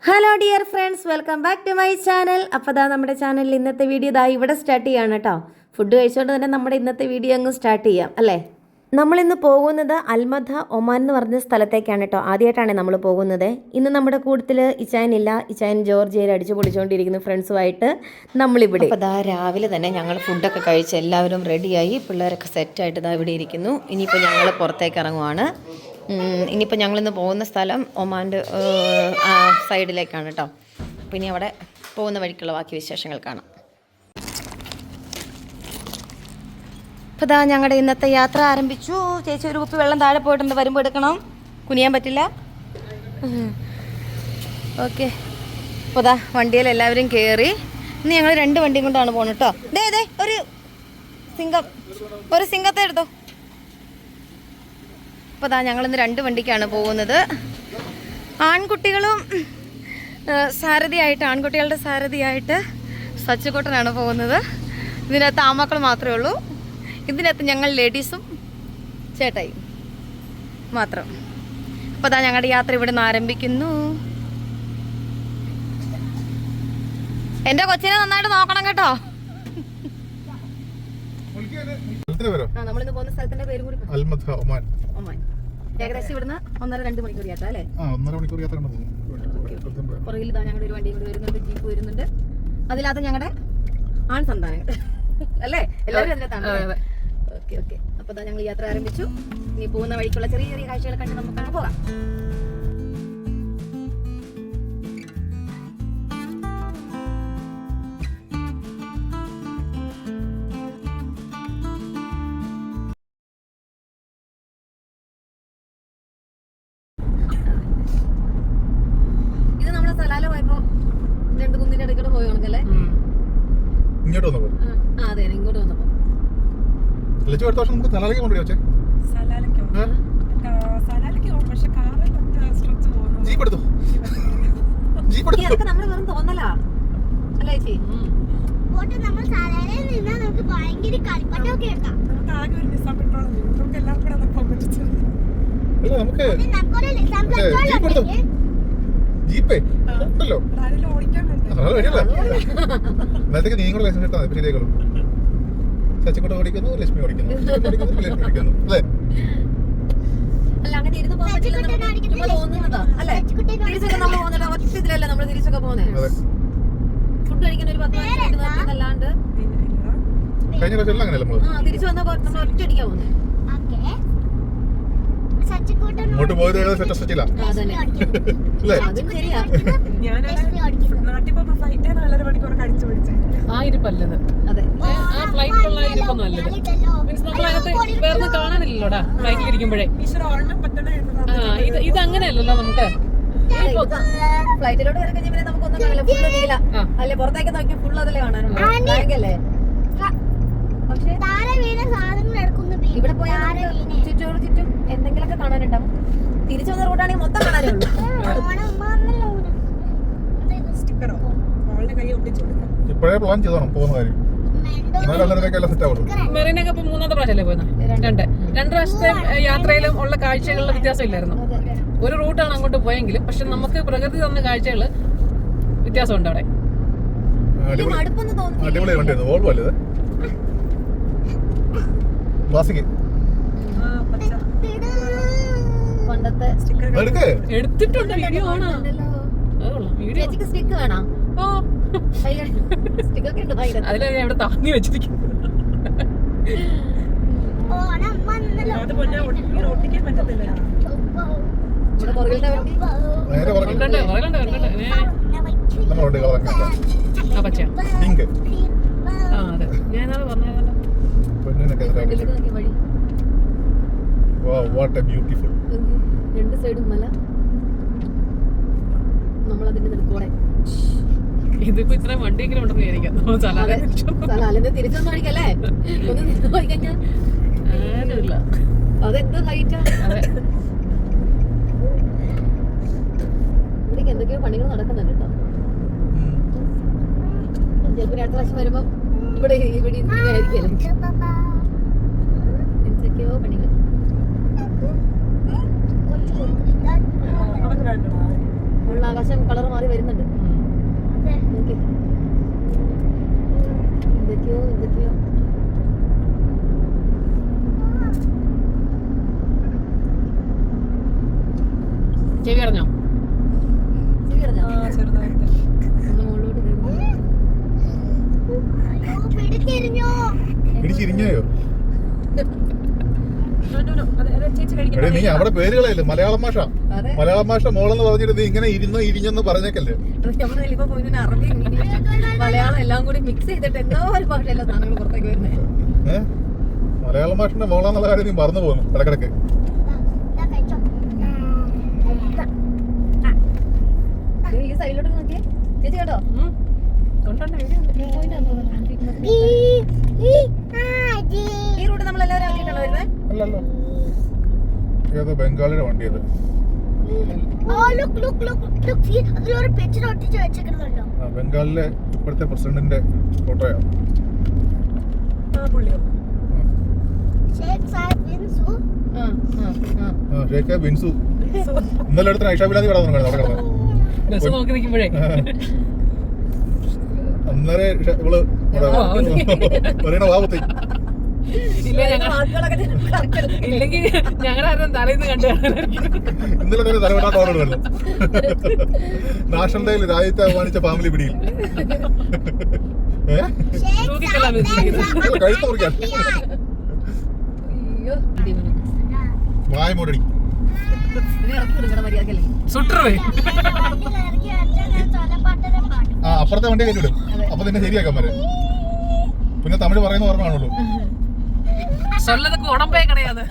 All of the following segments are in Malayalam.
Hello dear friends, welcome back to my channel. അപ്പോൾ നമ്മുടെ ചാനലിൽ ഇന്നത്തെ വീഡിയോ ഇവിടെ സ്റ്റാർട്ട് ചെയ്യാണ് കേട്ടോ. ഫുഡ് കഴിച്ചുകൊണ്ട് തന്നെ നമ്മുടെ ഇന്നത്തെ വീഡിയോ അങ്ങ് സ്റ്റാർട്ട് ചെയ്യാം അല്ലേ. നമ്മളിന്ന് പോകുന്നത് അൽമദ ഒമാൻ എന്ന് പറഞ്ഞ സ്ഥലത്തേക്കാണ് കേട്ടോ. ആദ്യമായിട്ടാണ് നമ്മൾ പോകുന്നത്. ഇന്ന് നമ്മുടെ കൂട്ടത്തിൽ ഇച്ചായനില്ല. ഇച്ചായൻ ജോർജിയയിൽ അടിച്ചു പൊളിച്ചുകൊണ്ടിരിക്കുന്നു ഫ്രണ്ട്സുമായിട്ട്. നമ്മളിവിടെ അപ്പോൾ രാവിലെ തന്നെ ഞങ്ങൾ ഫുഡൊക്കെ കഴിച്ച് എല്ലാവരും റെഡിയായി, പിള്ളേരൊക്കെ സെറ്റായിട്ട് ഇവിടെ ഇരിക്കുന്നു. ഇനിയിപ്പോൾ ഞങ്ങൾ പുറത്തേക്ക് ഇറങ്ങുവാണ്. ഇനിയിപ്പോൾ ഞങ്ങളിന്ന് പോകുന്ന സ്ഥലം ഒമാൻ്റെ സൈഡിലേക്കാണ് കേട്ടോ. അപ്പോൾ ഇനി അവിടെ പോകുന്ന വഴിക്കുള്ള ബാക്കി വിശേഷങ്ങൾ കാണാം. അപ്പോൾ ഞങ്ങളുടെ ഇന്നത്തെ യാത്ര ആരംഭിച്ചു. ചേച്ചി ഒരു കുപ്പി വെള്ളം താഴെ പോയിട്ടുണ്ട്, വരുമ്പോൾ എടുക്കണം, കുനിയാൻ പറ്റില്ല. ഓക്കെ, അപ്പോൾ വണ്ടിയിൽ എല്ലാവരും കയറി. ഇന്ന് ഞങ്ങൾ 2 വണ്ടിയും കൊണ്ടാണ് പോകുന്നത് കേട്ടോ. ദേ ഒരു സിംഗത്തെ എടുത്തോ. അപ്പോൾ ഞങ്ങളിന്ന് 2 വണ്ടിക്കാണ് പോകുന്നത്. ആൺകുട്ടികളും സാരഥിയായിട്ട്, ആൺകുട്ടികളുടെ സാരഥിയായിട്ട് സച്ചുകുട്ടനാണ് പോകുന്നത്. ഇതിനകത്ത് ആമക്കൾ മാത്രമേ ഉള്ളൂ. ഇതിനകത്ത് ഞങ്ങൾ ലേഡീസും ചേട്ടായി മാത്രം. അപ്പോൾ ഞങ്ങളുടെ യാത്ര ഇവിടെ നിന്ന് ആരംഭിക്കുന്നു. എൻ്റെ കൊച്ചിനെ നന്നായിട്ട് നോക്കണം കേട്ടോ. നമ്മളിന്ന് പോകുന്ന സ്ഥലത്തിന്റെ പേര് കൂടി അൽമദ ഒമാൻ. ഏകദേശം ഇവിടുന്ന് 1.5-2 മണിക്കൂർ യാത്ര അല്ലേ? 1.5 മണിക്കൂർ യാത്ര. പുറകിൽ ഞങ്ങളുടെ ഒരു വണ്ടി കൂടി വരുന്നുണ്ട്, ജീപ്പ് വരുന്നുണ്ട്. അതിനകത്ത് ഞങ്ങളുടെ ആൺ സന്താനങ്ങൾ അല്ലേ, എല്ലാവരും അതിനകത്താണ്. Okay okay. അപ്പോൾ ഞങ്ങൾ യാത്ര ആരംഭിച്ചു. ഇനി പോകുന്ന വഴിക്കുള്ള ചെറിയ ചെറിയ കാഴ്ചകൾ കണ്ട് നമുക്ക് അങ്ങ് പോകാം. ഇത് നമ്മളെ സലാല പോയപ്പോ 2 കുന്നിന്റെ ഇടയ്ക്കൂടെ പോയി കണക്കല്ലേ. ഇങ്ങോട്ട് വന്നപ്പോ അതെ, ഇങ്ങോട്ട് വന്നപ്പോ അടുത്ത വർഷം നമുക്ക് സലാലയ്ക്ക് കൊണ്ടുപോയി വെച്ചേ. ജീപ്പ് എടുത്തു. ഇതൊക്കെ നമ്മള് വെറും തോന്നലാ അല്ലേ ചേച്ചി? അല്ല നമുക്ക് ജീപ്പ് എടുത്തു. ജീപ്പേ ഉണ്ടല്ലോ. നേരത്തേക്ക് നീ കൂടെ ലൈസൻസ് എടുത്താൽ മതി. ശരിയാക്കളും സച്ചിക്കോട്ട് ഓടിക്കുന്നു, ലക്ഷ്മി ഓടിക്കുന്നു, അല്ലേ? അല്ല, അങ്ങനെ ഇരുന്ന് പോകാൻ പറ്റില്ല, തോന്നുന്നതാ അല്ലേ? തിരിച്ചൊക്കെ നമ്മൾ പോകുന്നില്ല, ഒറ്റ ഇതിലല്ലേ നമ്മൾ തിരിച്ചൊക്കെ പോകുന്നത്. ഫുഡ് കഴിക്കാൻ ഒരു 10 മിനിറ്റ് നിർത്തിയതല്ലാണ്ട് കഴിഞ്ഞ പ്രാവശ്യം അങ്ങനെയല്ല നമ്മള് തിരിച്ചു വന്ന നമ്മൾ ഒറ്റയടിക്കാ പോകുന്നത്. ഇങ്ങോട്ട് പോയത് സെറ്റില്ല അല്ലേ? അതും ശരിയാ. ആ ഇരിപ്പല്ലത്. അതെ, ആ ഫ്ലൈറ്റിലുള്ള ഇരിപ്പൊന്നും അല്ലത്. മീൻസ് നമ്മളതിനകത്ത് വേറെ കാണാനില്ലല്ലോടാ ഫ്ലൈറ്റിലിരിക്കുമ്പോഴേ. ഇത് അങ്ങനെയല്ലല്ലോ നമുക്ക്. ഫ്ലൈറ്റിലോട്ട് കയറി കഴിഞ്ഞാൽ നമുക്കൊന്നും കാണില്ല, ഫുള്ള് നീല അല്ലെ. പുറത്തേക്ക് നോക്കി ഫുള്ള് അതിലെ കാണാനുണ്ട്, ബാങ്കല്ലേ. പക്ഷെ ഇവിടെ പോയാൽ ചുറ്റും എന്തെങ്കിലുമൊക്കെ കാണാനുണ്ടാവും. തിരിച്ചു വന്ന റൂട്ടാണെങ്കിൽ മൊത്തം കാണാനേ ഉള്ളൂ. ഇപ്പോഴേ പ്ലാൻ ചെയ്തോണം പോകുന്ന കാര്യം. മെറീനൊക്കെ ഇപ്പൊ 3ാമത്തെ പ്രാവശ്യമല്ലേ പോയത്? 2 പ്രാവശ്യത്തെ യാത്രയിലും ഉള്ള കാഴ്ചകളിലെ വ്യത്യാസം ഇല്ലായിരുന്നു. ഒരു റൂട്ടാണ് അങ്ങോട്ട് പോയെങ്കിലും പക്ഷെ നമുക്ക് പ്രകൃതി തന്ന കാഴ്ചകള് വ്യത്യാസമുണ്ട് അവിടെ. അടിപൊളി വണ്ടിയായിരുന്നു. വോൾവോ അല്ലേ? ക്ലാസിക് പണ്ടത്തെ എടുത്തിട്ടുണ്ട്. വീഡിയോ ആണോ? സ്റ്റിക്ക് വേണോ? അതിലെ ഞാൻ ഇവിടെ താങ്ങി വെച്ചിരിക്കും. ഞാനത് പറഞ്ഞ രണ്ട് സൈഡും മല, നമ്മളതിന്റെ നടുക്കോടെ. ഇതിപ്പോ ഇത്ര വണ്ടിയെങ്കിലും ഉണ്ടെന്ന് വിചാരിക്കാം. സലാലിന്റെ തിരിച്ചൊന്നും അടിക്കല്ലേ, ഒന്ന് പോയി കഴിഞ്ഞാൽ ആരുമില്ല. അതെന്ത് ഹൈറ്റാ. ഇവിടേക്ക് എന്തൊക്കെയോ പണികൾ നടക്കുന്നുണ്ട് കേട്ടോ. ചിലപ്പോൾ 2 പ്രാവശ്യം വരുമ്പോ ഇവിടെ ആയിരിക്കല്ലേ എന്തൊക്കെയോ പണികൾ. ഫുൾ ആകാശം കളർ മാറി വരുന്നുണ്ട്. നോക്കി എന്തൊക്കെയോ ചെവി അറിഞ്ഞോ? ചെറുതായിട്ട് പിടിച്ചിരിഞ്ഞോ? ചേച്ചി കഴിക്കും. നീ അവിടെ പേരുകളല്ലേ മലയാളം ഭാഷ. മലയാളം ഭാഷ മോളെന്ന് പറഞ്ഞിട്ട് നീ ഇങ്ങനെ ഇരിഞ്ഞെന്ന് പറഞ്ഞേക്കല്ലേ. മലയാളം എല്ലാം കൂടി മിക്സ് ചെയ്തിട്ട് എന്തോ ഒരു ഭാഷയല്ല സാധനങ്ങൾ പുറത്തേക്ക് വരുന്നത്. മലയാളം ഭാഷന്റെ മോളെന്നുള്ള കാര്യം നീ മറന്നു പോകുന്നു ഇടക്കിടക്ക്. ഈ സൈഡിലോട്ട് നോക്കിയേ ചേച്ചി കേട്ടോ. ഈ റൂട്ട് നമ്മളെല്ലാവരും ആക്കിയിട്ടാണോ വരുന്നത്? അല്ലല്ലോ, ഏതോ ബംഗാളിയുടെ വണ്ടിയത്. ബംഗാളിലെ ഇപ്പോഴത്തെ പ്രസിഡന്റിന്റെ ഫോട്ടോയാ. ഷേഖ് ബിൻസു. ഇന്നലെ അടുത്ത് ഐഷാബിലാദി കടന്നു അവിടെ ബസ് നോക്കി നിൽക്കുമ്പോഴേ അന്നേരം ഇവള് പറയണ വാപത്തി. ഇല്ലെങ്കിൽ ഞങ്ങളാരും തലേന്ന് കണ്ടു. ഇന്നലെ തന്നെ തലവെട്ടാൻ ഓർഡർ വരുന്നു. നാഷണൽ ഡേയിൽ രാജ്യത്തെ അപമാനിച്ച ഫാമിലി പിടിയിൽ കഴുത്ത് മുറിക്കാൻ വായ മൂടടി. ആ അപ്പുറത്തെ വണ്ടി കയറ്റിവിടും. അപ്പൊ തന്നെ ശരിയാക്കാൻ പറ്റും. പിന്നെ തമിഴ് പറയുന്ന ഓർമ്മയാണല്ലോ. சொல்லதுக்கு உடம்பே கிடையாது.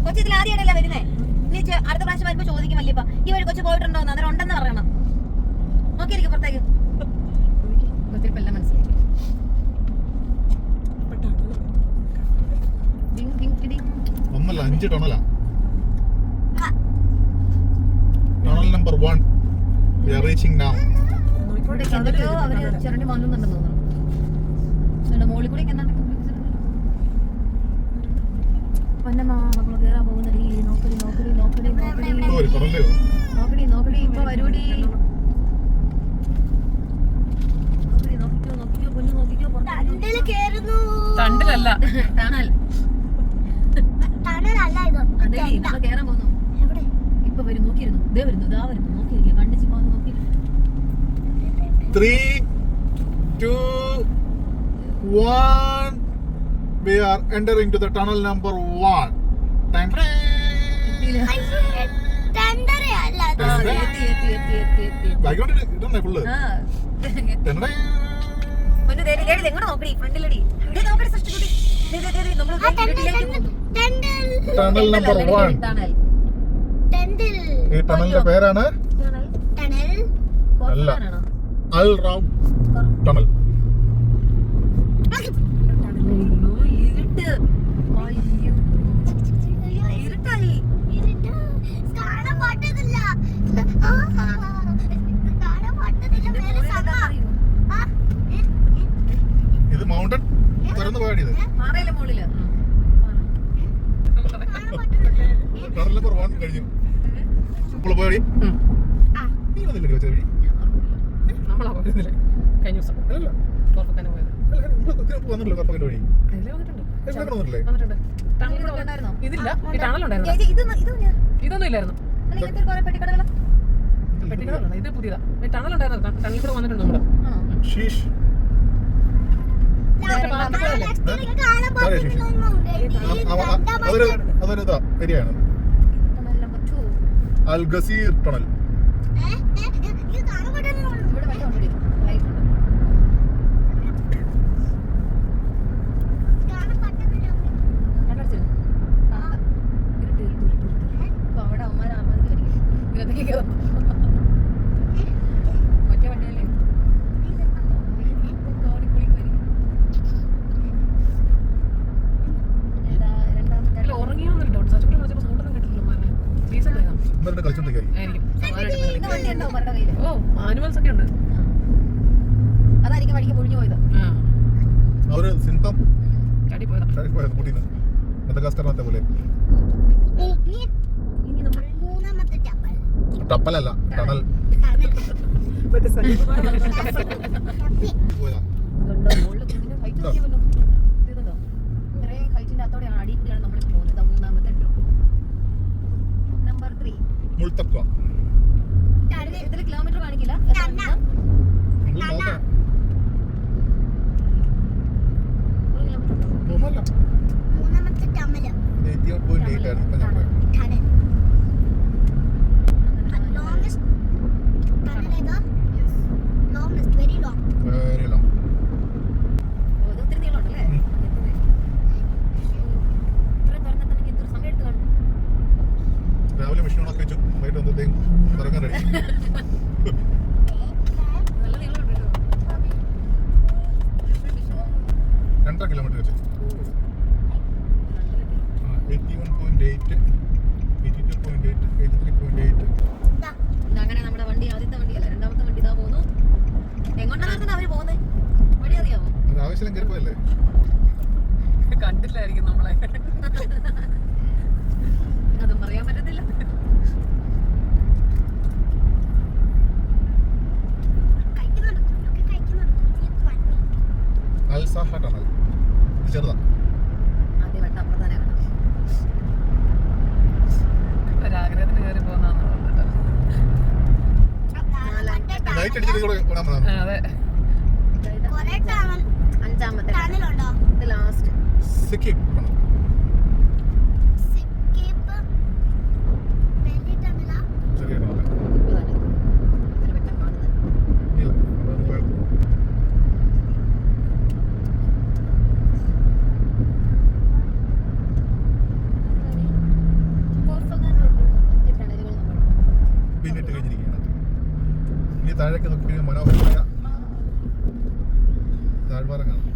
കൊച്ചിൽ ആദ്യമായിട്ടല്ല വരുന്നേ. ഇനി അടുത്ത പ്രാവശ്യം വരുമ്പോ ചോദിക്കും വല്യപ്പ ഈ വഴി കൊച്ചു പോയിട്ടുണ്ടോന്ന്. അന്നേരം ഉണ്ടെന്ന് പറയണം. നോക്കിയിരിക്കും പുറത്തേക്ക്. എല്ലാം മനസ്സിലായി. ഒന്നല്ല 5 ടണലാ. Tunnel number 1 we are reaching now. അവര് ചെറുണ്ടി മാറ്റുന്നുണ്ടെന്ന് തോന്നുന്നു. മോളിൽ കൂടെ നമ്മള് കേറാൻ പോകുന്നടി. നോക്കടി നോക്കടി നോക്കടി നോക്കടി നോക്കടി നോക്കടി. ഇപ്പൊ വരൂടി. നോക്കിക്കോ നോക്കിക്കോ പൊന്നു നോക്കിക്കോ. തണ്ടിലല്ല ടണൽ. അതെ നമ്മള് കേറാൻ പോകുന്നു. ഇപ്പൊ വരും. നോക്കിയിരുന്നു. ഇതേ വരുന്നു. ഇതാ വരുന്നു. നോക്കിയിരിക്കുക. കണ്ടിച്ച് പോകുന്നു. നോക്കി 3, 2, 1 we are entering to the tunnel number 1. Background ഇതന്നെ ഫുള്ള്. എങ്ങോട്ട് നോക്കടി. ഫ്രണ്ടിലടി. നോക്കടി സൃഷ്ടിക്കുട്ടി. Tunnel number 1. ഈ ടണലിന്റെ പേരാണ് അല്ല അൽ റൗ ടണൽ. ഇത് മൗണ്ടൻ തുറന്നു പോയാണിത്. ടണൽ നമ്പർ 1 കഴിഞ്ഞു. ഇപ്പോൾ പോയി നമ്മളാ പോയിരുന്നില്ലേ കഴിഞ്ഞ ദിവസം അല്ല പുറത്തന്നെ പോയത്. വന്നിട്ടില്ല കപ്പകന്റെ വഴി അതിലേ വന്നിട്ടുണ്ട്. വന്നിട്ടില്ലേ? വന്നിട്ടുണ്ട്. ഇതില്ല. ഈ ടണലുണ്ടായിരുന്നു. ഇതൊന്നും ഇല്ലായിരുന്നു. പെട്ടിക്കടലാണ്. ഇത് പുതിയതാ. ഈ ടണലുണ്ടായിരുന്നു. ടണലിൽ കൂടെ വന്നിട്ടുണ്ട് നമ്മള്. ഷീഷ് അതൊരു ഇതാ ഏരിയയാണ്. അൽ ഗസീർ ടണൽ. അതായിരിക്കും വഴിക്ക് പൊഴിഞ്ഞു പോയത്. അവര് സിംഹം ചാടി പോയതാ. പോയത് കൂട്ടിന്ന് മദഗാസ്കറിനത്തെ പോലെ. ഇനി നമ്മൾ ടപ്പലല്ല ടണൽ പോയതാ. ഇതുണ്ടോ? മുകളിൽ കുഞ്ഞിന് height നോക്കിയാമല്ലോ. ഇതുണ്ടോ? ഇത്രയും height-ന്റെ അകത്തോടെയാണ് അടിയിൽ കൂടിയാണ് നമ്മൾ പോകുന്നത്. ഇതാ മൂന്നാമത്തെ drop. Number 3. മുൾത്തക്ക ഇതിൽ കിലോമീറ്റർ കാണിക്കില്ല. മൂന്നാമത്തെ ടമല് 88.8 ആണ് ഇപ്പൊ ഞാൻ പോയത്. ടണൽ ലോങ്സ്റ്റ് ടണൽ ഏതാ? Longest very long. Very long. ഓ, ഇത് ഒത്തിരി നീളമുണ്ടല്ലേ? ഇത്രയും തുറന്നിട്ടുണ്ടെങ്കിൽ എന്തൊരു സമയം എടുത്ത് കാണും. രാവിലെ മെഷീൻ ഓണാക്കി വെച്ചു, വൈകിട്ട് വന്നത്തേക്കും ഇറങ്ങാൻ റെഡി. നല്ല നീളമുണ്ട് കേട്ടോ. 2.5 കിലോമീറ്റർ വെച്ച് 81.8 82.8 83.8. അങ്ങനെ നമ്മുടെ വണ്ടി ആദ്യത്തെ വണ്ടിയല്ല, രണ്ടാമത്തെ വണ്ടി ഇതാ പോകുന്നു. എങ്ങോട്ടാണ് അവര് പോകുന്നത്? വഴി അറിയാമോ? ഒരു ആവശ്യം കയറിപ്പോയല്ലേ? കണ്ടില്ലായിരിക്കും നമ്മളെ. അതും പറയാൻ പറ്റത്തില്ല. അൽസാഹ ടണൽ ഇത് ചെറുതാ. ആദ്യം വട്ടം അപ്പുറത്താനെ കാണാം. ഒരാഗ്രഹത്തിന് കയറി പോകുന്നതാന്ന് പറഞ്ഞിട്ട്. ലൈറ്റ് അടിച്ചിട്ട് കൂടെ ഓടാൻ വന്നതാണ്. അതെ. കൊറേ ടണൽ അഞ്ചാമത്തെ ടണലുണ്ടോ? ഇത് ലാസ്റ്റ്. സിക്കിം ടണൽ. സിക്കിപ്പ് വലിയ ടണലാ? ചെറിയ ടണൽ. ഇതാണ് ഇത്ര വെട്ടം കാണുന്നത്. ഇല്ല അതൊന്നും പോയത്. അഞ്ച് ടണലുകൾ നമ്മൾ പിന്നിട്ട് കഴിഞ്ഞിരിക്കുകയാണ്. ഇനി താഴേക്ക് നോക്കി മനോഹരമായ താഴ്വാരം കാണാം.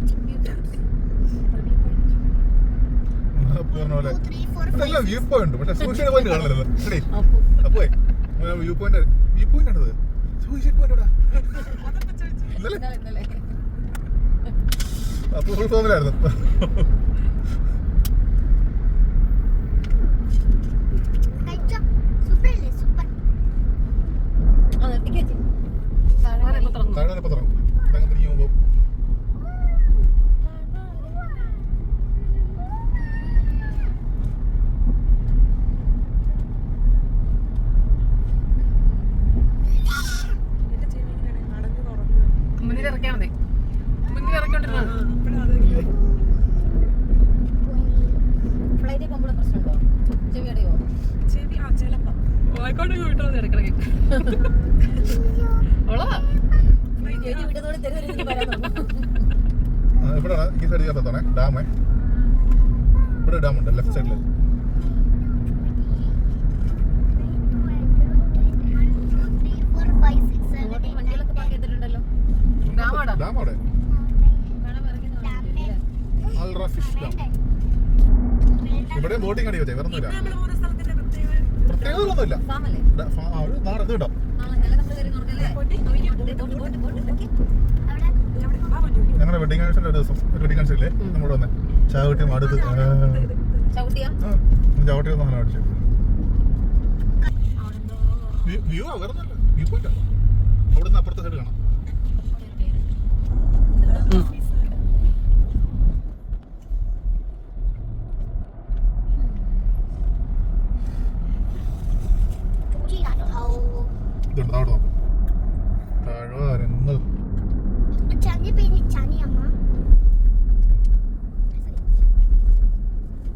പറഞ്ഞ പോലെ 2, 3, 4, 5. ഇതെല്ലാം വ്യൂ പോയിന്റ്, പക്ഷെ സൂയിസൈഡ് പോയിന്റ് കാണില്ലല്ലോ. ശരി അപ്പോ വ്യൂ പോയിന്റ് ആണത്. സൂയിസൈഡ് പോയിന്റ് ഇന്നലെ അപ്പൊ ഫുൾ ഫോമിലായിരുന്നു. കഴിച്ചോ? സൂപ്പർ അല്ലേ? സൂപ്പർ. ആ നിർത്തിക്ക് വെച്ച്. താഴെ ഇപ്പൊ തുറന്നു. താഴെ ഇപ്പൊ തുടങ്ങും. അങ്ങ് തിരിഞ്ഞു പോകുമ്പോൾ മുന്നിൽ ഇറക്കിയാ മതി. മുന്നിൽ ഇറക്കിക്കൊണ്ടിരുന്നത്. ഫ്ലൈറ്റിൽ പോകുമ്പോൾ പ്രശ്നമുണ്ടോ? ചെവി അടയോ? വായിക്കോട്ടെ വിട്ടോ ഇടക്കിടക്ക്. ഉള്ളതാ. ചേച്ചി വിട്ടതോടെ തെരുവരെ വരാൻ തുടങ്ങും. ഇവിടെ ഈ സൈഡ് ചേർത്താണേ ഡാമേ. ഇവിടെ ഡാമുണ്ട് ലെഫ്റ്റ് സൈഡിൽ. 5, 6, 7, അങ്ങോട്ട് വണ്ടികളൊക്കെ പാർക്ക് ചെയ്തിട്ടുണ്ടല്ലോ. ഡാമാടാ. ഡാം അവിടെ കാണാൻ ഇറങ്ങി അൽറ ഫിഷ് ഡാം. ഇവിടെ ബോട്ടിംഗ് അടി വെച്ചേ, വേറെ ഒന്നുമില്ല. പ്രത്യേകതകളൊന്നുമില്ല. ഫാമല്ലേ? ഒരു നാട് ഇത് കേട്ടോ. ഇന്നലെ നമ്മൾ കയറി നോക്കല്ലേ? ബോട്ട് അവിടെ ഞങ്ങളുടെ വെഡിങ് ആനിവേഴ്സറി ഒരു ദിവസം ഒരു വെഡിങ് ആനിവേഴ്സറിയില്ലേ നമ്മുടെ വന്നെ ചാവട്ടി അടുത്ത് ചവിട്ടിയാ? ചാവട്ടി വന്ന് സാധനം അടിച്ചു. വ്യൂ വേറെ വ്യൂ പോയിന്റ് അവിടെ നിന്ന് അപ്പുറത്തെ സൈഡ് കാണാം. ഇതുണ്ട് അവിടെ നോക്കാം. താഴ്വാരങ്ങൾ ചനി പേര് ചനിയമ്മ.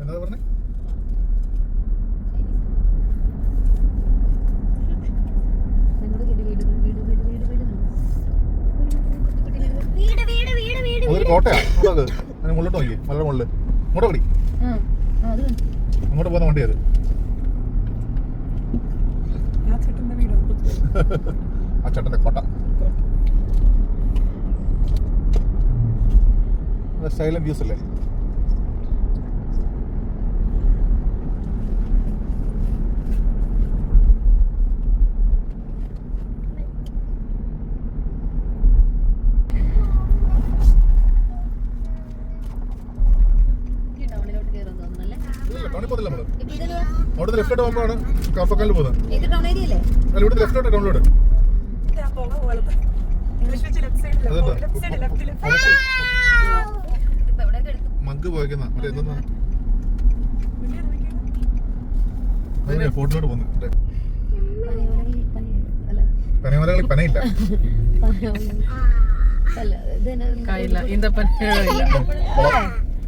എന്താ പറഞ്ഞേ? അതൊരു കോട്ടയാ. അത് അതിന് മുകളിലോട്ട് നോക്കി മലയുടെ മുകളിൽ ഇങ്ങോട്ട് പടി. അങ്ങോട്ട് പോകുന്ന വണ്ടി അത്. ആ ചേട്ടന്റെ കോട്ട സൈലന്റ് വ്യൂസ് അല്ലേ? പോകുന്നില്ല നമ്മള്. അവിടെ ലെഫ്റ്റോട്ട് പോകുമ്പോഴാണ് കപ്പക്കാലിൽ പോകുന്നത്. ഇത് ടൗൺ ഏരിയ അല്ലേ? അല്ല ഇവിടെ ലെഫ്റ്റോട്ട് ഡൗൺലോഡ്. മഗ് പോയിക്കുന്ന മറ്റേ എന്താ ഫോർട്ടിലോട്ട് പോകുന്നു. പനമലകളിൽ പനയില്ല. കായില്ല, ഈന്തപ്പന ഇല്ല.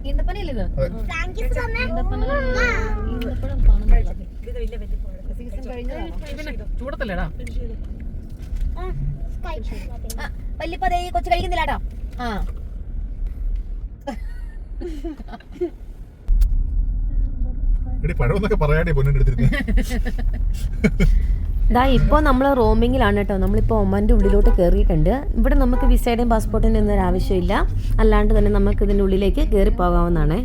ഈന്തപ്പനയില്ല ഇത്. Thank you so much. ഈന്തപ്പഴം കാണുന്നില്ല. സീസൺ കഴിഞ്ഞതാണോ? പിന്നെ ചൂടത്തല്ലേടാ. വല്യപ്പതേ കൊച്ചു കഴിക്കുന്നില്ല കേട്ടോ. ആ എടി പഴമെന്നൊക്കെ പറയാടേ പൊന്നിന്റെ അടുത്തിരുന്ന്. ഇതാ ഇപ്പോൾ നമ്മൾ റോമിങ്ങിലാണ് കേട്ടോ. നമ്മളിപ്പോൾ ഒമാൻ്റെ ഉള്ളിലോട്ട് കയറിയിട്ടുണ്ട്. ഇവിടെ നമുക്ക് വിസയുടെയും പാസ്പോർട്ടിൻ്റെ ഒന്നും ഒരു ആവശ്യമില്ല. അല്ലാണ്ട് തന്നെ നമുക്ക് ഇതിൻ്റെ ഉള്ളിലേക്ക് കയറി പോകാവുന്നതാണ്.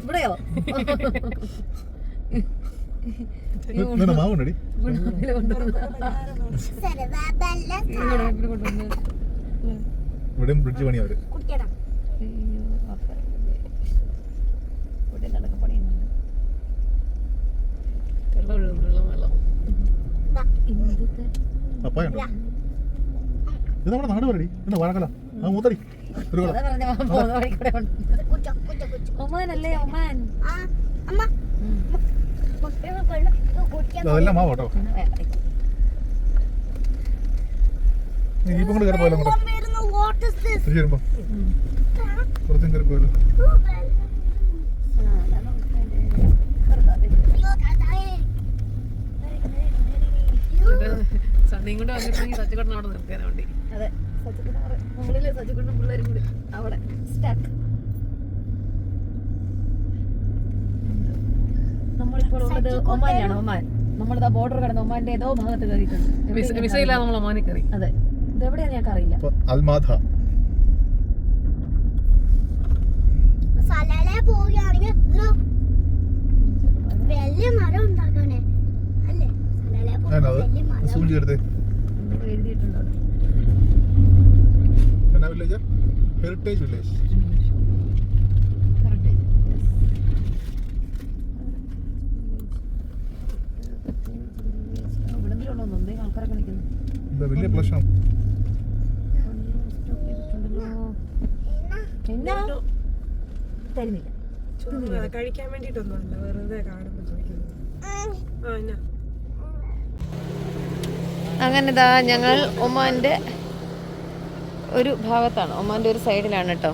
ഇവിടെയോ? മാവുണ്ടടി ഇവിടെയും ബ്രിഡ്ജ് പണി അവര്. കുട്ടിയടാ പപ്പായുണ്ടോ? ഇത് നമ്മുടെ നാട് പറയടി. എന്താ വാഴക്കല ആ മൂത്തടി ഒരു കൊല. ഒമാനല്ലേ ഒമാൻ? അമ്മ കുട്ടികളെ കൊള്ള കുട്ടിയെ അതെല്ലാം മാവ് കേട്ടോ. ജീപ്പം കൊണ്ട് കയറി പോയാലോ? What is this? തിരിച്ചു വരുമ്പോ കുറച്ചും കയറി പോയാലോ? സണ്ണിയും കൊണ്ട് വന്നിട്ടുണ്ടെങ്കിൽ സച്ചിക്കോട്ടൻ അവിടെ നിർത്തിയാൽ വേണ്ടി. അതെ, മുകളിൽ സച്ചിക്കൊണ്ടും പിള്ളേരും കൂടി അവിടെ സ്റ്റാക്ക്. നമ്മളിപ്പോൾ ഉള്ളത് ഒമാനിലാണ്. ഒമാൻ നമ്മളിതാ ബോർഡർ കടന്ന് ഒമാന്റെ ഏതോ ഭാഗത്ത് കയറിയിട്ടുണ്ട്. വിസയില്ലാതെ നമ്മൾ ഒമാനിൽ കയറി. അതെ, ഇതെവിടെയാന്ന് ഞങ്ങൾക്ക് അറിയില്ല. അൽമാധ സലാലെ പോവുകയാണെങ്കിൽ വലിയ മരം ഉണ്ടാക്കണേ അല്ലേ? സലാലെ വലിയ മരം സൂം ചെയ്തെടുത്തേ. എഴുതിയിട്ടുണ്ട് അവിടെ. എന്നാ വില്ലേജ്? Heritage village. ആൾക്കാരൊക്കെ നിൽക്കുന്നു. എന്താ വലിയ പ്ലഷാണ്. എന്നാ തരുന്നില്ല, കഴിക്കാൻ വേണ്ടിട്ടൊന്നുമല്ല, വെറുതെ കാണുമ്പോൾ ചോദിക്കുന്നത്. അങ്ങനെ ഇതാ ഞങ്ങൾ ഒമാൻ്റെ ഒരു ഭാഗത്താണ്, ഒമാൻ്റെ ഒരു സൈഡിലാണ് കേട്ടോ.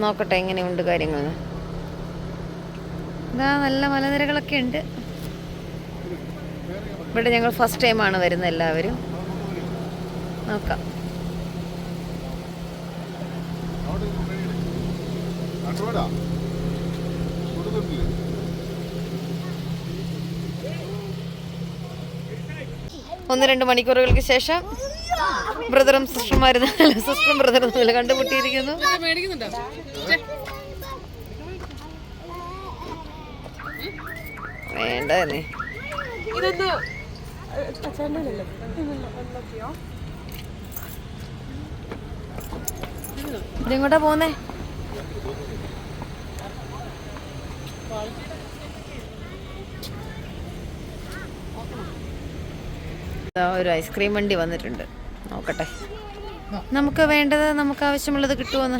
നോക്കട്ടെ എങ്ങനെയുണ്ട് കാര്യങ്ങൾ. ഇതാ നല്ല മലനിരകളൊക്കെ ഉണ്ട്. ഇവിടെ ഞങ്ങൾ ഫസ്റ്റ് ടൈമാണ് വരുന്നത് എല്ലാവരും. നോക്കാം. ഒന്ന് രണ്ട് മണിക്കൂറുകൾക്ക് ശേഷം ബ്രദറും സിസ്റ്റർമാരും സിസ്റ്ററും ബ്രദറും തമ്മിൽ കണ്ടുമുട്ടിയിരിക്കുന്നു. മേടിക്കുന്നുണ്ടോ? വേണ്ടേ, ഇതെങ്ങോട്ടാ പോന്നേ? ഒരു ഐസ്ക്രീം വണ്ടി വന്നിട്ടുണ്ട്. നോക്കട്ടെ നമുക്ക് വേണ്ടത്, നമുക്ക് ആവശ്യമുള്ളത് കിട്ടുമെന്ന്.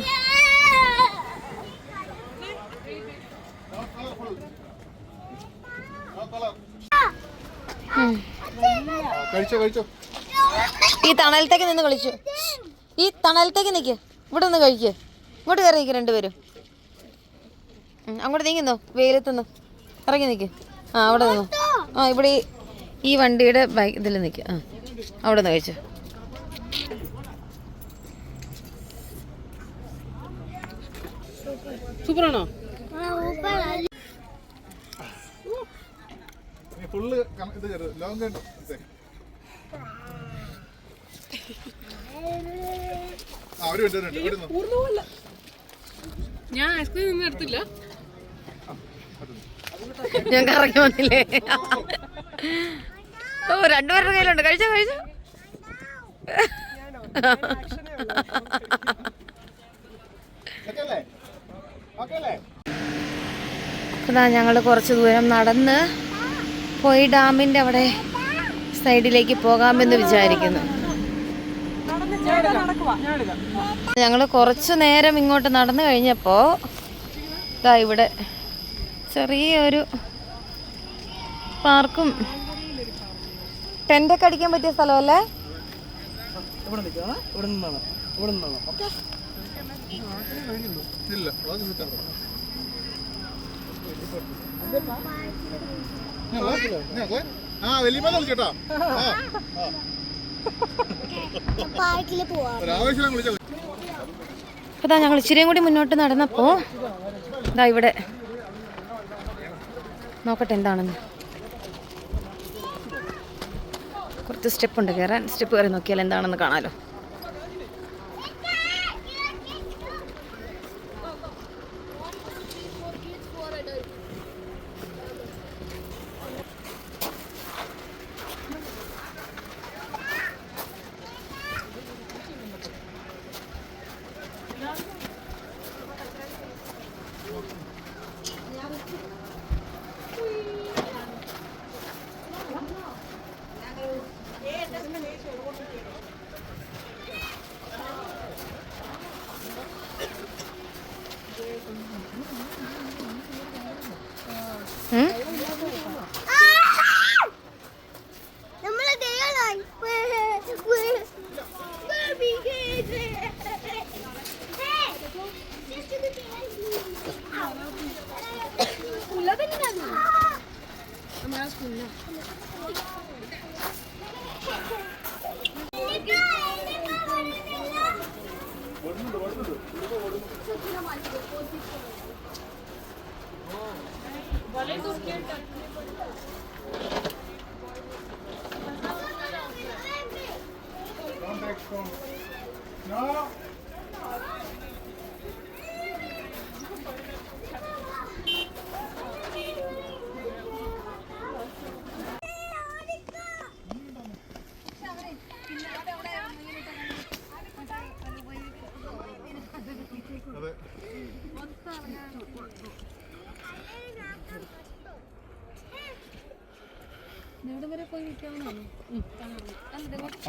ഈ തണലത്തേക്ക് നിന്ന് കളിച്ചു. ഈ തണലത്തേക്ക് നിൽക്ക്. ഇവിടെ നിന്ന് കഴിക്ക്. ഇങ്ങോട്ട് കയറി നിൽക്ക് രണ്ടുപേരും. അങ്ങോട്ട് നീങ്ങുന്നോ? വെയിലത്തുനിന്ന് ഇറങ്ങി നിൽക്ക്. ആ അവിടെ നിന്നോ. ആ ഇവിടെ ഈ വണ്ടിയുടെ ബൈക്ക് ഇതിൽ നിൽക്കുക. ആ അവിടെ നിന്ന് കഴിച്ചു. സൂപ്പറാണോ? ഞാൻ ഐസ്ക്രീം ഒന്നും എടുത്തില്ല. ഞാൻ കറങ്ങി വന്നില്ലേ? ഓ, രണ്ടുപേരുടെ കയ്യിലുണ്ട്. കഴിച്ചോ. അതാ ഞങ്ങൾ കുറച്ച് ദൂരം നടന്ന് പോയി ഡാമിൻ്റെ അവിടെ സൈഡിലേക്ക് പോകാമെന്ന് വിചാരിക്കുന്നു. ഞങ്ങൾ കുറച്ച് നേരം ഇങ്ങോട്ട് നടന്നു കഴിഞ്ഞപ്പോൾ ഇതാ ഇവിടെ ചെറിയൊരു പാർക്കും ടെൻ്റൊക്കെ അടിക്കാൻ പറ്റിയ സ്ഥലമല്ലേ? അതാ ഞങ്ങൾ ഇച്ചിരിയും കൂടി മുന്നോട്ട് നടന്നപ്പോ ഇതാ ഇവിടെ നോക്കട്ടെ എന്താണെന്ന്. കുറച്ച് സ്റ്റെപ്പ് ഉണ്ട് കയറാൻ. സ്റ്റെപ്പ് കയറി നോക്കിയാൽ എന്താണെന്ന് കാണാലോ.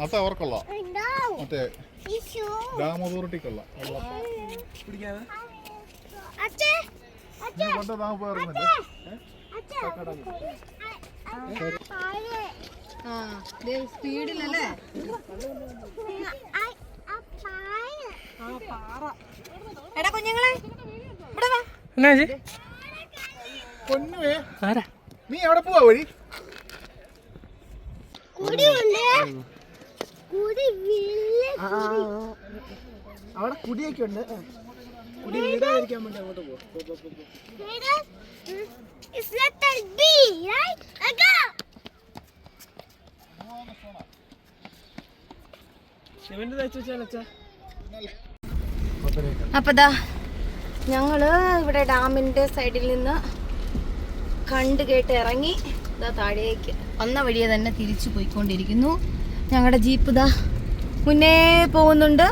അത് അവർക്കുള്ള മറ്റേ ഡാം അതോറിറ്റിക്കുള്ള കൊണ്ട് താൻ പോയിരുന്നില്ലേ? സ്പീഡിലല്ലേ? എടാ കുഞ്ഞുങ്ങളെ പൊന്നുവേ, നീ എവിടെ പോവാ വഴി? അവിടെ കുടിയൊക്കെ ഉണ്ട്. കുടി വീടാതിരിക്കാൻ വേണ്ടി അങ്ങോട്ട് പോകും. സിമെന്റ് തയ്ച്ചു വെച്ചാലച്ചാ. അപ്പതാ ഞങ്ങള് ഇവിടെ ഡാമിന്റെ സൈഡിൽ നിന്ന് കണ്ടു കേട്ട് ഇറങ്ങി ഇതാ താഴേക്ക് വന്ന വഴിയെ തന്നെ തിരിച്ചു പോയിക്കൊണ്ടിരിക്കുന്നു. ഞങ്ങളുടെ ജീപ്പ് ഇതാ മുന്നേ പോകുന്നുണ്ട്.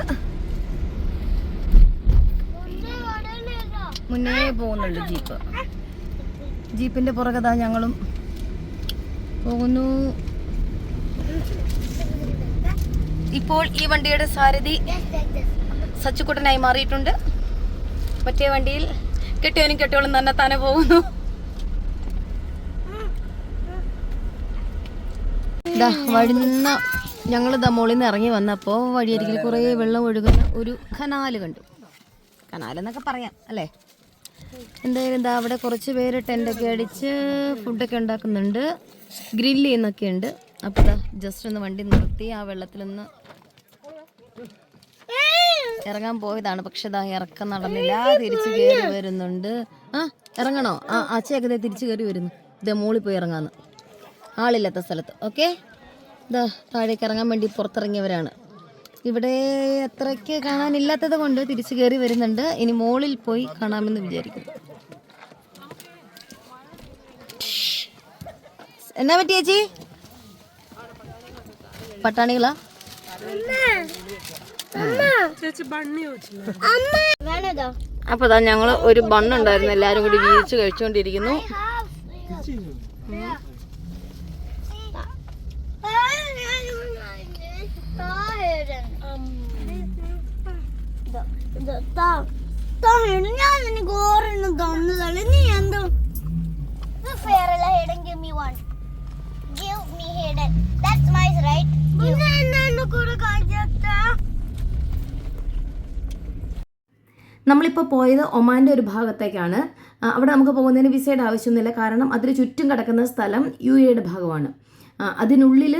ജീപ്പ്. ജീപ്പിന്റെ പുറകെതാ ഞങ്ങളും പോകുന്നു. ഇപ്പോൾ ഈ വണ്ടിയുടെ സാരഥി സച്ചുക്കുട്ടനായി മാറിയിട്ടുണ്ട്. മറ്റേ വണ്ടിയിൽ കെട്ടിയവനും കെട്ടിയോളും തന്നെ താനെ പോകുന്നു. ഞങ്ങളിതാ മുകളിൽ നിന്ന് ഇറങ്ങി വന്നപ്പോൾ വഴിയരികിൽ കുറേ വെള്ളം ഒഴുകുന്ന ഒരു കനാല് കണ്ടു. കനാലെന്നൊക്കെ പറയാം അല്ലേ. എന്തായാലും എന്താ അവിടെ കുറച്ച് പേര് ടെൻ്റൊക്കെ അടിച്ച് ഫുഡൊക്കെ ഉണ്ടാക്കുന്നുണ്ട്, ഗ്രില്ല് ചെയ്യുന്നൊക്കെ ഉണ്ട്. അപ്പോൾ ഇതാ ജസ്റ്റ് ഒന്ന് വണ്ടി നിർത്തി ആ വെള്ളത്തിലൊന്ന് ഇറങ്ങാൻ പോയതാണ്. പക്ഷെ ഇതാ ഇറക്കം നടന്നില്ല, തിരിച്ചു കയറി വരുന്നുണ്ട്. ഇറങ്ങണോ? അച്ഛയൊക്കെ തിരിച്ചു കയറി വരുന്നു. ഇതേ മോളിൽ പോയി ഇറങ്ങാന്ന്, ആളില്ലാത്ത സ്ഥലത്ത്. ഓക്കെ, ഇതാ താഴേക്ക് ഇറങ്ങാൻ വേണ്ടി പുറത്തിറങ്ങിയവരാണ്. ഇവിടെ അത്രയ്ക്ക് കാണാനില്ലാത്തത് കൊണ്ട് തിരിച്ചു കയറി വരുന്നുണ്ട്. ഇനി മോളിൽ പോയി കാണാമെന്ന് വിചാരിക്കുന്നു. എന്നാ പറ്റി ചേച്ചി? പട്ടാണികളാ? ചേച്ചി ബണ്ണി ചോദിച്ചില്ല. വേണതോ? അപ്പോൾ അതാ ഞങ്ങൾ ഒരു ബണ്ണുണ്ടായിരുന്നു, എല്ലാവരും കൂടി വീതിച്ച് കഴിച്ചുകൊണ്ടിരിക്കുന്നു. ഞാൻ നിനക്ക് ഓരെണ്ണം തന്നതല്ലേ, നീ എന്തോ ഫെയറല്ല ഹെഡൻ. Give me one, give me ഹെഡൻ, ദാറ്റ്സ് മൈ റൈറ്റ്. എന്നെ കൂടെ കാണിച്ചാ. നമ്മളിപ്പോൾ പോയത് ഒമാൻ്റെ ഒരു ഭാഗത്തേക്കാണ്. അവിടെ നമുക്ക് പോകുന്നതിന് വിസയുടെ ആവശ്യമൊന്നുമില്ല, കാരണം അതിന് ചുറ്റും കിടക്കുന്ന സ്ഥലം UAE ഭാഗമാണ്. അതിനുള്ളിൽ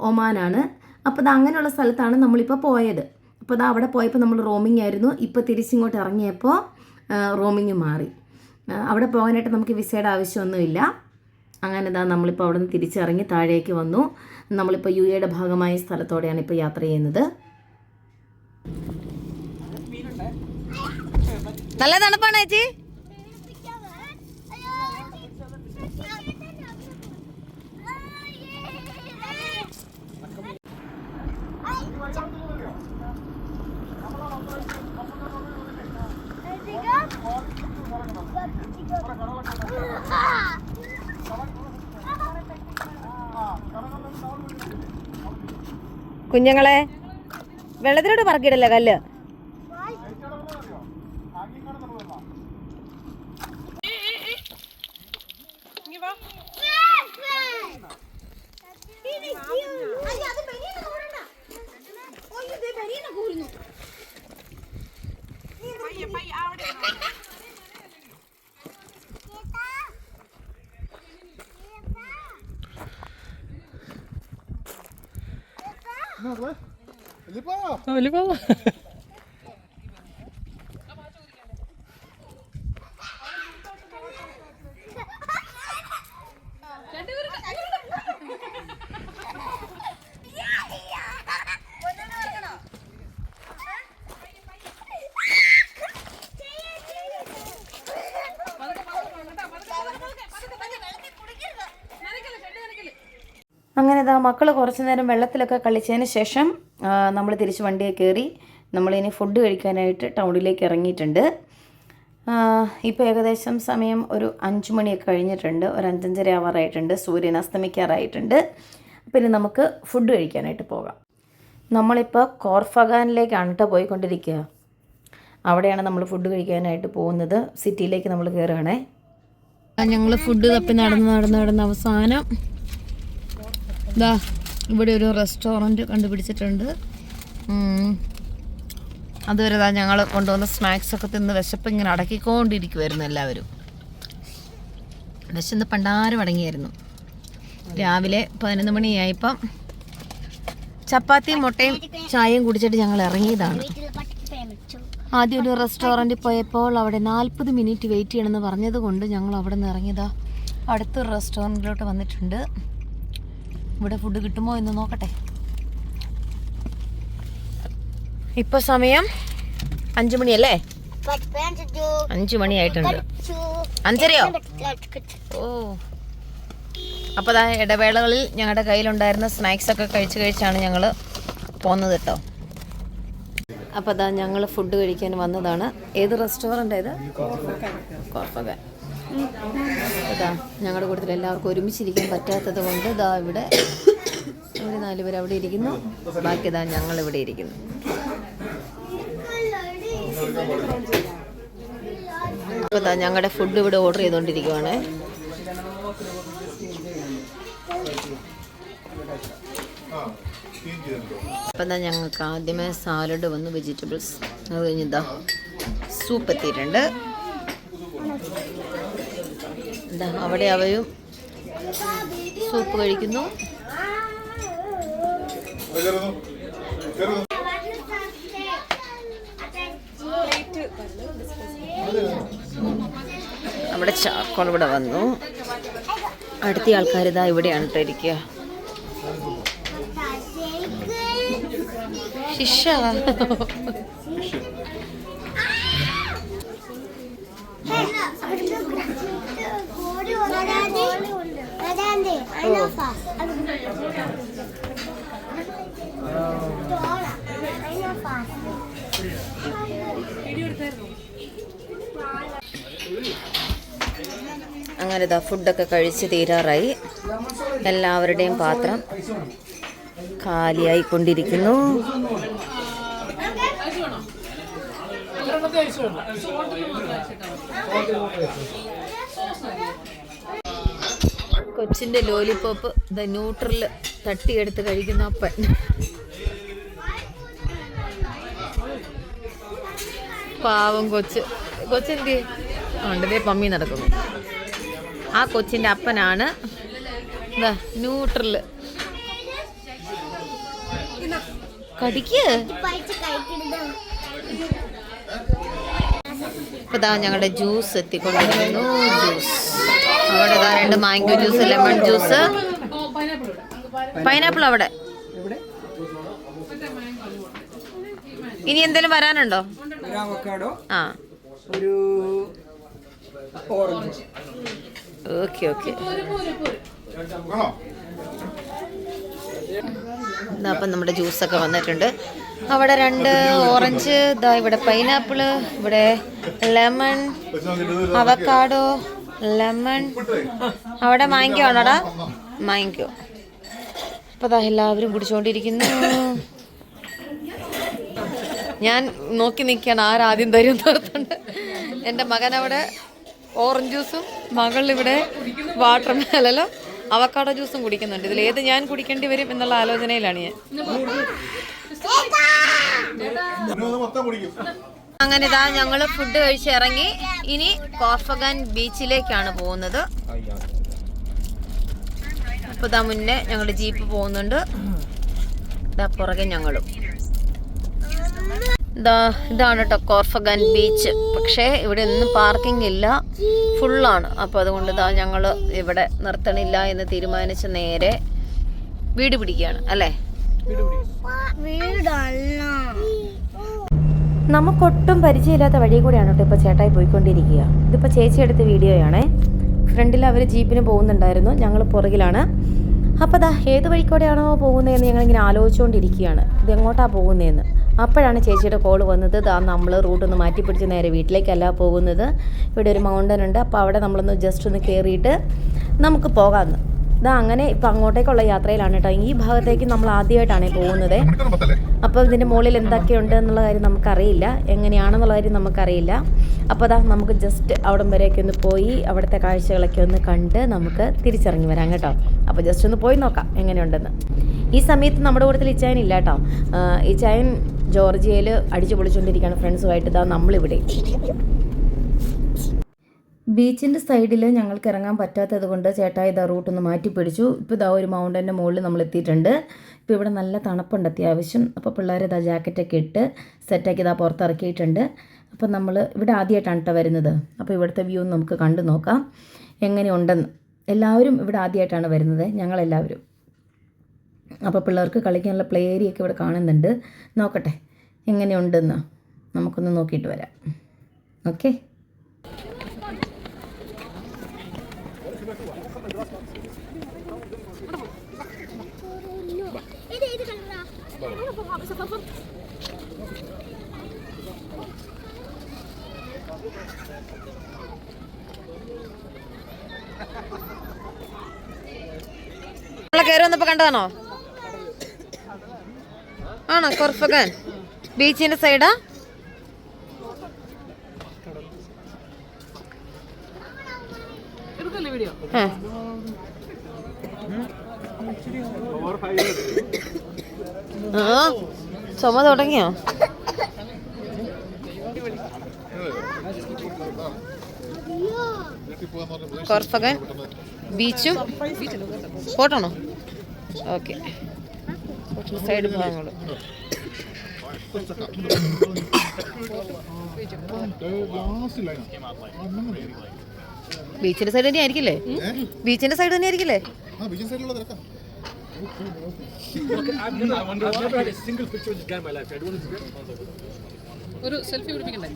ഒമാനാണ്. അപ്പോൾ അത് അങ്ങനെയുള്ള സ്ഥലത്താണ് നമ്മളിപ്പോൾ പോയത്. അപ്പോൾ അത് അവിടെ പോയപ്പോൾ നമ്മൾ റോമിംഗ് ആയിരുന്നു. ഇപ്പോൾ തിരിച്ചിങ്ങോട്ട് ഇറങ്ങിയപ്പോൾ റോമിങ് മാറി. അവിടെ പോകാനായിട്ട് നമുക്ക് വിസയുടെ ആവശ്യമൊന്നുമില്ല. അങ്ങനെ ഇതാ നമ്മളിപ്പോൾ അവിടെ നിന്ന് തിരിച്ചിറങ്ങി താഴേക്ക് വന്നു. നമ്മളിപ്പോൾ UAE ഭാഗമായ സ്ഥലത്തോടെയാണ് ഇപ്പോൾ യാത്ര ചെയ്യുന്നത്. നല്ല തണുപ്പാണ് ചേച്ചി. കുഞ്ഞുങ്ങളെ വെള്ളത്തിലോട്ട് പറക്കിയിടല്ലേ കല്ല്. അങ്ങനെ ഇതാ മക്കൾ കുറച്ച് നേരം വെള്ളത്തിലൊക്കെ കളിച്ചതിന് ശേഷം നമ്മൾ തിരിച്ച് വണ്ടിയെ കയറി നമ്മളിനി ഫുഡ് കഴിക്കാനായിട്ട് ടൗണിലേക്ക് ഇറങ്ങിയിട്ടുണ്ട്. ഇപ്പോൾ ഏകദേശം സമയം ഒരു 5 മണിയൊക്കെ കഴിഞ്ഞിട്ടുണ്ട്, ഒരു 5:30 ആവാറായിട്ടുണ്ട്, സൂര്യൻ അസ്തമിക്കാറായിട്ടുണ്ട്. പിന്നെ നമുക്ക് ഫുഡ് കഴിക്കാനായിട്ട് പോകാം. നമ്മളിപ്പോൾ കോർഫഗാനിലേക്കാണ് കേട്ടോ പോയിക്കൊണ്ടിരിക്കുക. അവിടെയാണ് നമ്മൾ ഫുഡ് കഴിക്കാനായിട്ട് പോകുന്നത്. സിറ്റിയിലേക്ക് നമ്മൾ കയറുകയാണേ. ഞങ്ങൾ ഫുഡ് തപ്പി നടന്ന് അവസാനം ഇതാ ഇവിടെ ഒരു റെസ്റ്റോറൻറ്റ് കണ്ടുപിടിച്ചിട്ടുണ്ട്. അതുവരെ ഇതാ ഞങ്ങൾ കൊണ്ടുവന്ന സ്നാക്സൊക്കെ തിന്ന് വിശപ്പ് ഇങ്ങനെ അടക്കിക്കൊണ്ടിരിക്കുമായിരുന്നു എല്ലാവരും. വിശന്ന് പണ്ടാരം അടങ്ങിയായിരുന്നു. രാവിലെ 11 മണിയായപ്പം ചപ്പാത്തിയും മുട്ടയും ചായയും കുടിച്ചിട്ട് ഞങ്ങൾ ഇറങ്ങിയതാണ്. ആദ്യം ഒരു റെസ്റ്റോറൻറ്റിൽ പോയപ്പോൾ അവിടെ 40 മിനിറ്റ് വെയിറ്റ് ചെയ്യണമെന്ന് പറഞ്ഞത് കൊണ്ട് ഞങ്ങൾ അവിടെ നിന്ന് ഇറങ്ങിയതാ. അടുത്തൊരു റെസ്റ്റോറൻറ്റിലോട്ട് വന്നിട്ടുണ്ട്. ഇവിടെ ഫുഡ് കിട്ടുമോ എന്ന് നോക്കട്ടെ. ഇപ്പോൾ സമയം 5 മണിയല്ലേ? 5 മണിയായിട്ടുണ്ട്. 5:30യോ? ഓ, അപ്പോൾ അതാ ഇടവേളകളിൽ ഞങ്ങളുടെ കയ്യിലുണ്ടായിരുന്ന സ്നാക്സൊക്കെ കഴിച്ചാണ് ഞങ്ങൾ പോകുന്നത് കേട്ടോ. അപ്പോൾ അതാ ഞങ്ങൾ ഫുഡ് കഴിക്കാൻ വന്നതാണ്. ഏത് റെസ്റ്റോറൻ്റ് ഇത്? കോർഫഗാൻ. ഇതാ ഞങ്ങളുടെ കൂട്ടത്തിൽ എല്ലാവർക്കും ഒരുമിച്ചിരിക്കാൻ പറ്റാത്തത് കൊണ്ട് ഇതാ ഇവിടെ 4 പേര് അവിടെ ഇരിക്കുന്നു, ബാക്കി ഇതാ ഞങ്ങളിവിടെ ഇരിക്കുന്നു. അപ്പോൾ ഇതാ ഞങ്ങളുടെ ഫുഡ് ഇവിടെ ഓർഡർ ചെയ്തുകൊണ്ടിരിക്കുവാണ്. അപ്പം എന്താ ഞങ്ങൾക്ക് ആദ്യമേ സാലഡ് വന്നു, വെജിറ്റബിൾസ്. അത് കഴിഞ്ഞിതാ സൂപ്പ് എത്തിയിട്ടുണ്ട്. എന്താ അവിടെ അവരും സൂപ്പ് കഴിക്കുന്നു. നമ്മുടെ ചാക്കോൾ ഇവിടെ വന്നു. അടുത്ത ആൾക്കാർ ഇതാ ഇവിടെയാണ് കേട്ടോ ഇരിക്കുക. ശിഷ അങ്ങനെ ഇതാ ഫുഡൊക്കെ കഴിച്ച് തീരാറായി. എല്ലാവരുടെയും പാത്രം കാലിയായിക്കൊണ്ടിരിക്കുന്നു. കൊച്ചിൻ്റെ ലോലിപോപ്പ് ന്യൂട്രൽ തട്ടിയെടുത്ത് കഴിക്കുന്ന അപ്പൻ. പാവം കൊച്ചെന്തി ഉണ്ടതേ പമ്മി നടക്കുന്നു. ആ കൊച്ചിൻ്റെ അപ്പനാണ് ന്യൂട്രൽ. കടിക്ക്. ഇപ്പൊ ഇതാ ഞങ്ങളുടെ ജ്യൂസ് എത്തിക്കൊണ്ടിരിക്കുന്നു. ജ്യൂസ് അവിടെ 2 mango juice, lemon juice, pineapple അവിടെ. ഇനി എന്തെങ്കിലും വരാനുണ്ടോ? ആ ഓക്കെ ഓക്കെ. അപ്പം നമ്മുടെ ജ്യൂസൊക്കെ വന്നിട്ടുണ്ട്. അവിടെ 2 ഓറഞ്ച്, ഇതാ ഇവിടെ പൈനാപ്പിള്, ഇവിടെ ലെമൺ, അവക്കാഡോ, ലെമൺ, അവിടെ മാങ്കോ ആണോടാ? മാങ്കോ. അപ്പോൾ അതാ എല്ലാവരും കുടിച്ചുകൊണ്ടിരിക്കുന്നു. ഞാൻ നോക്കി നിൽക്കുകയാണ് ആരാദ്യം തരും തോർത്തുണ്ട്. എൻ്റെ മകൻ അവിടെ ഓറഞ്ച് ജ്യൂസും മകളിവിടെ വാട്ടർ മെലനും അവക്കാഡോ ജ്യൂസും കുടിക്കുന്നുണ്ട്. ഇതിലേത് ഞാൻ കുടിക്കേണ്ടി വരും എന്നുള്ള ആലോചനയിലാണ് ഞാൻ. അങ്ങനെ ഇതാ ഞങ്ങൾ ഫുഡ് കഴിച്ച് ഇറങ്ങി. ഇനി കോർഫഗാൻ ബീച്ചിലേക്കാണ് പോകുന്നത്. അപ്പോൾ ഇതാ മുന്നേ ഞങ്ങളുടെ ജീപ്പ് പോകുന്നുണ്ട്. ഇതാ പുറകെ ഞങ്ങളും. ഇതാണ് കേട്ടോ കോർഫഗാൻ ബീച്ച്. പക്ഷേ ഇവിടെ ഒന്നും പാർക്കിംഗ് ഇല്ല, ഫുള്ളാണ്. അപ്പോൾ അതുകൊണ്ട് ഇതാ ഞങ്ങൾ ഇവിടെ നിർത്തണില്ല എന്ന് തീരുമാനിച്ച് നേരെ വീട് പിടിക്കുകയാണ് അല്ലേ? നമുക്കൊട്ടും പരിചയമില്ലാത്ത വഴി കൂടെയാണ് കേട്ടോ ഇപ്പോൾ ചേട്ടായി പോയിക്കൊണ്ടിരിക്കുക. ഇതിപ്പോൾ ചേച്ചി എടുത്ത വീഡിയോയാണേ. ഫ്രണ്ടിൽ അവർ ജീപ്പിന് പോകുന്നുണ്ടായിരുന്നു, ഞങ്ങൾ പുറകിലാണ്. അപ്പോൾ ദാ ഏത് വഴിക്കൂടെയാണോ പോകുന്നതെന്ന് ഞങ്ങളിങ്ങനെ ആലോചിച്ചുകൊണ്ടിരിക്കുകയാണ്, ഇതെങ്ങോട്ടാണ് പോകുന്നതെന്ന്. അപ്പോഴാണ് ചേച്ചിയുടെ കോൾ വന്നത്. ദാ നമ്മൾ റൂട്ടൊന്ന് മാറ്റി പിടിച്ച് നേരെ വീട്ടിലേക്കല്ല പോകുന്നത്, ഇവിടെ ഒരു മൗണ്ടൻ ഉണ്ട്, അപ്പോൾ അവിടെ നമ്മളൊന്ന് ജസ്റ്റ് ഒന്ന് കയറിയിട്ട് നമുക്ക് പോകാമെന്ന്. ഇതാ അങ്ങനെ ഇപ്പം അങ്ങോട്ടേക്കുള്ള യാത്രയിലാണ് കേട്ടോ. ഈ ഭാഗത്തേക്ക് നമ്മൾ ആദ്യമായിട്ടാണ് പോകുന്നത്. അപ്പോൾ ഇതിൻ്റെ മുകളിൽ എന്തൊക്കെയുണ്ട് എന്നുള്ള കാര്യം നമുക്കറിയില്ല, എങ്ങനെയാണെന്നുള്ള കാര്യം നമുക്കറിയില്ല. അപ്പോൾ അതാ നമുക്ക് ജസ്റ്റ് അവിടം വരെയൊക്കെ ഒന്ന് പോയി അവിടുത്തെ കാഴ്ചകളൊക്കെ ഒന്ന് കണ്ട് നമുക്ക് തിരിച്ചിറങ്ങി വരാം കേട്ടോ. അപ്പോൾ ജസ്റ്റ് ഒന്ന് പോയി നോക്കാം എങ്ങനെയുണ്ടെന്ന്. ഈ സമയത്ത് നമ്മുടെ കൂട്ടത്തിൽ ഇച്ചായൻ ഇല്ല കേട്ടോ. ഇച്ചായൻ ജോർജിയയിൽ അടിച്ചു പൊളിച്ചുകൊണ്ടിരിക്കുകയാണ് ഫ്രണ്ട്സുമായിട്ട്. ഇതാ നമ്മളിവിടെ ബീച്ചിൻ്റെ സൈഡിൽ ഞങ്ങൾക്ക് ഇറങ്ങാൻ പറ്റാത്തത് കൊണ്ട് ചേട്ടായി ഇതാ റൂട്ടൊന്ന് മാറ്റി പിടിച്ചു. ഇപ്പോൾ ഇതാ ഒരു മൗണ്ടൻ്റെ മുകളിൽ നമ്മൾ എത്തിയിട്ടുണ്ട്. ഇപ്പോൾ ഇവിടെ നല്ല തണുപ്പുണ്ട് അത്യാവശ്യം. അപ്പോൾ പിള്ളേർ ഇതാ ജാക്കറ്റൊക്കെ ഇട്ട് സെറ്റാക്കി ഇതാ പുറത്തിറക്കിയിട്ടുണ്ട്. അപ്പോൾ നമ്മൾ ഇവിടെ ആദ്യമായിട്ടാണ് കേട്ടോ വരുന്നത്. അപ്പോൾ ഇവിടുത്തെ വ്യൂ നമുക്ക് കണ്ടു നോക്കാം എങ്ങനെയുണ്ടെന്ന്. എല്ലാവരും ഇവിടെ ആദ്യമായിട്ടാണ് വരുന്നത്, ഞങ്ങളെല്ലാവരും. അപ്പോൾ പിള്ളേർക്ക് കളിക്കാനുള്ള പ്ലേ ഏരിയയൊക്കെ ഇവിടെ കാണുന്നുണ്ട്. നോക്കട്ടെ എങ്ങനെയുണ്ടെന്ന് നമുക്കൊന്ന് നോക്കിയിട്ട് വരാം. ഓക്കെ. നമ്മളെ കയറി വന്നപ്പോ കണ്ടതാണോ? ആണോ? കോർഫഗാൻ ബീച്ചിന്റെ സൈഡാ? ചുമ തുടങ്ങിയോ? കോർഫഗാൻ ബീച്ചും ഫോട്ടോണോ? ഓക്കെ. സൈഡ് ഭാഗങ്ങൾ ബീച്ചിന്റെ സൈഡ് തന്നെ ആയിരിക്കില്ലേ? ബീച്ചിന്റെ സൈഡ് തന്നെ ആയിരിക്കില്ലേ? ഒരു സെൽഫി പിടിപ്പിക്കണ്ടേ?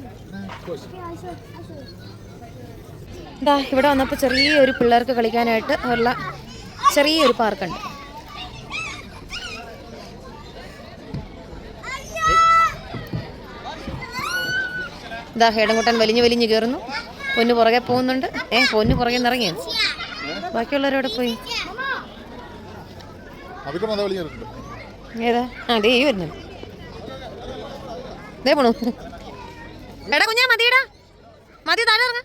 ഇതാ ഇവിടെ വന്നപ്പോൾ ചെറിയൊരു പിള്ളേർക്ക് കളിക്കാനായിട്ട് ഉള്ള ചെറിയൊരു പാർക്കുണ്ട്. ഇതാ ഹേടൻകുട്ടൻ വലിഞ്ഞ് വലിഞ്ഞ് കയറുന്നു. പൊന്നു പുറകെ പോകുന്നുണ്ട്. പൊന്നു പുറകെ നിന്ന് ഇറങ്ങിയോ? ബാക്കിയുള്ളവരവിടെ പോയി. ഏതാ? അതേ വരുന്നു. ദേ പോണു. എടാ കുഞ്ഞാ മതിയടാ, മതി, താഴെ ഇറങ്ങ.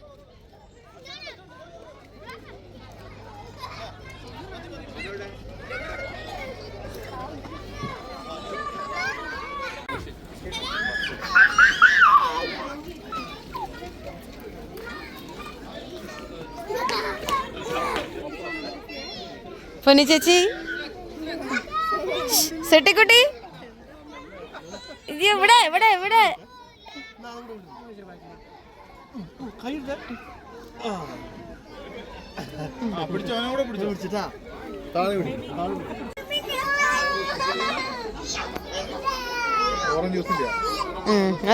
പൊന്നി ചേച്ചി, സെട്ടിക്കുട്ടി, ഇവിടെ ഇവിടെ ഇവിടെ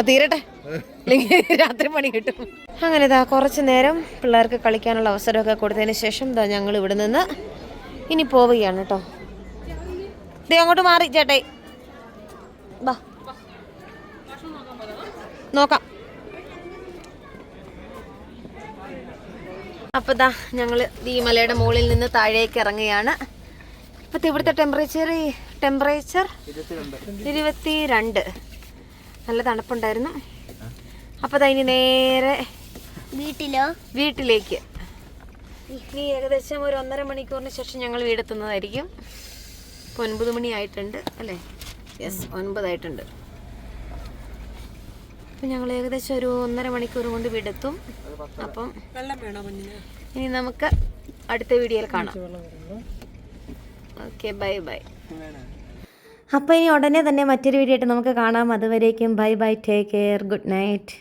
തീരട്ടെ, രാത്രി പണി കിട്ടും. അങ്ങനെ ഇതാ കുറച്ച് നേരം പിള്ളേർക്ക് കളിക്കാനുള്ള അവസരമൊക്കെ കൊടുത്തതിന് ശേഷം ഇതാ ഞങ്ങൾ ഇവിടെ നിന്ന് ഇനി പോവുകയാണ് കേട്ടോ. ദേ അങ്ങോട്ട് മാറി ചേട്ടായി, ബാ നോക്കാം. അപ്പോൾ ഇതാ ഞങ്ങൾ ഈ മലയുടെ മുകളിൽ നിന്ന് താഴേക്ക് ഇറങ്ങുകയാണ്. ഇപ്പോഴത്തെ ഇവിടുത്തെ ടെമ്പറേച്ചർ 22. നല്ല തണുപ്പുണ്ടായിരുന്നു. അപ്പോൾ ഇതാ ഇനി നേരെ വീട്ടിലേക്ക്. ഇനി ഏകദേശം ഒരു 1.5 മണിക്കൂറിന് ശേഷം ഞങ്ങൾ വീടെത്തുന്നതായിരിക്കും. ഇപ്പോൾ 9 മണിയായിട്ടുണ്ട് അല്ലേ? യെസ്, 9 ആയിട്ടുണ്ട്. അപ്പം ഞങ്ങൾ ഏകദേശം ഒരു 1.5 മണിക്കൂർ കൊണ്ട് വീടെത്തും. അപ്പം ഇനി നമുക്ക് അടുത്ത വീഡിയോയിൽ കാണാം. Okay, bye bye. അപ്പോൾ ഇനി ഉടനെ തന്നെ മറ്റൊരു വീഡിയോ ആയിട്ട് നമുക്ക് കാണാം. അതുവരേക്കും bye bye, take care, good night.